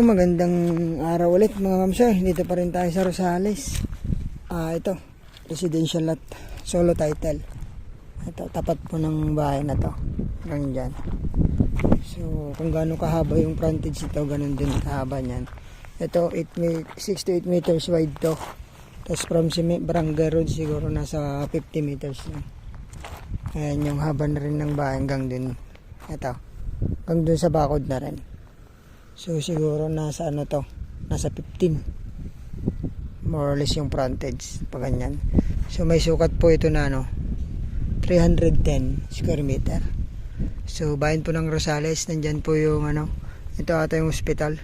magandang araw ulit mga mamsay. Dito pa rin tayo sa Rosales. Ito, residential lot, solo title. Ito, tapat po ng bahay na to. Hanggang dyan. So, kung gaano kahaba yung frontage ito, ganun din kahaba niyan. Ito, 6 to 8 meters wide to. Tapos from Barangay Road siguro nasa 50 meters lang. Ayan yung haba na rin ng bahay hanggang din. Ito, hanggang dun sa bakod na rin. So siguro nasa nasa 15 more or less yung frontage pag ganyan. So may sukat po ito na 310 square meter. So bayan po ng Rosales, nandyan po yung ito ata yung hospital.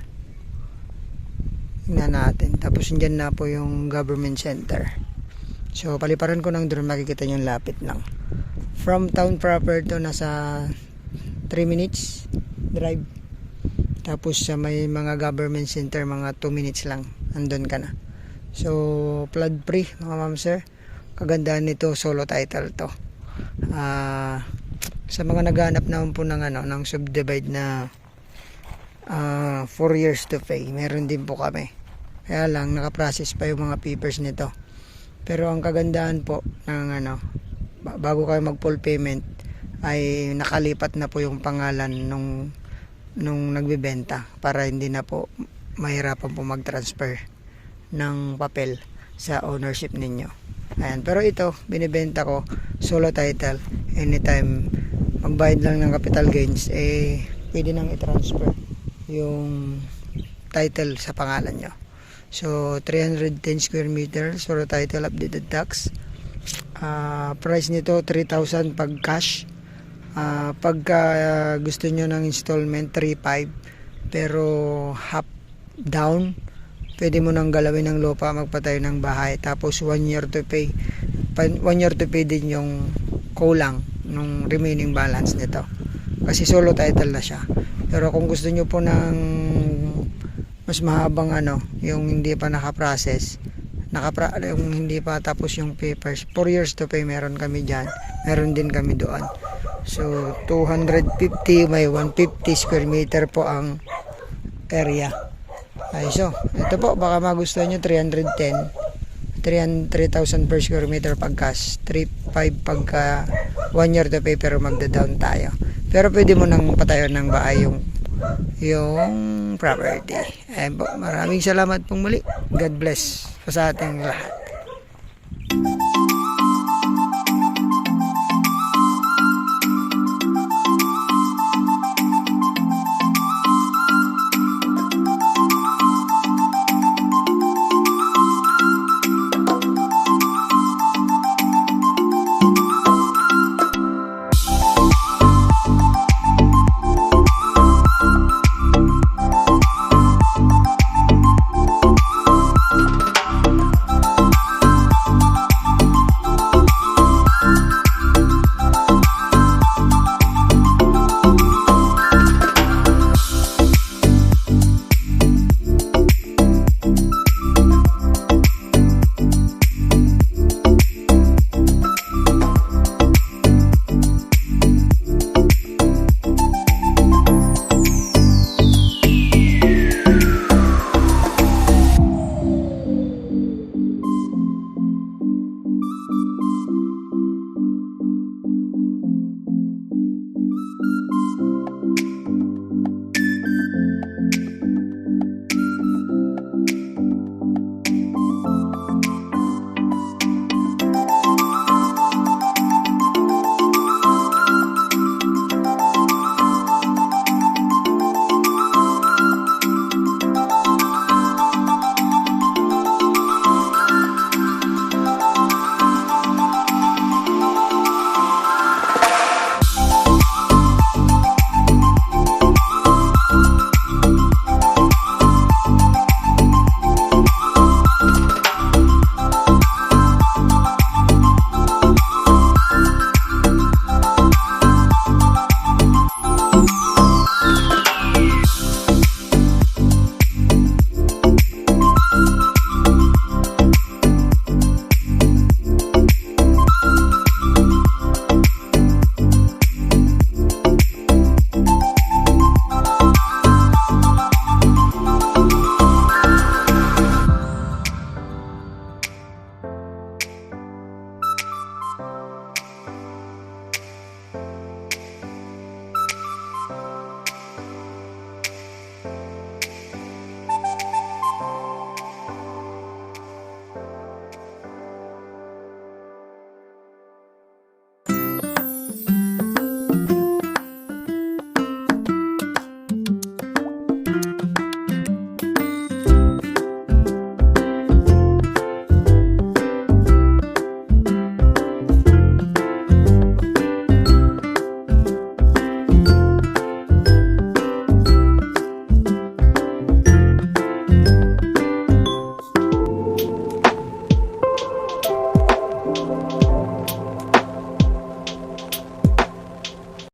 Tingnan natin. Tapos nandyan na po yung government center. So paliparan ko ng drone, makikita nyo yung lapit lang. From town proper to nasa 3 minutes drive. Tapos sa may mga government center, mga 2 minutes lang, andun ka na. So, flood free mga ma'am sir. Kagandahan nito, solo title to. Sa mga naghahanap naman po ng ng subdivide na 4 years to pay, meron din po kami. Kaya lang, nakaprocess pa yung mga papers nito. Pero ang kagandahan po ng bago kayo mag full payment, ay nakalipat na po yung pangalan nung nagbebenta para hindi na po mahirapan po mag-transfer ng papel sa ownership ninyo. Ayan, pero ito binibenta ko solo title. Anytime magbayad lang ng capital gains, pwede nang i-transfer yung title sa pangalan nyo. So 310 square meter solo title, updated tax. Price nito 3,000 pag cash. Pagka gusto nyo ng installment 3,500 pero half down, pwede mo nang galawin ng lupa, magpatayo ng bahay, tapos 1 year to pay. 1 year to pay din yung kulang nung remaining balance nito kasi solo title na siya. Pero kung gusto nyo po ng mas mahabang yung hindi pa nakaprocess, yung hindi pa tapos yung papers, 4 years to pay, meron kami dyan, meron din kami doon. So 250 may 150 square meter po ang area. So ito po, baka magustuhan nyo, 310 3,000 per square meter pag cash, 3,500 pagka 1 year to pay pero magda-down tayo. Pero pwede mo nang patayon ng bahay yung property. Maraming salamat pong muli. God bless sa ating lahat.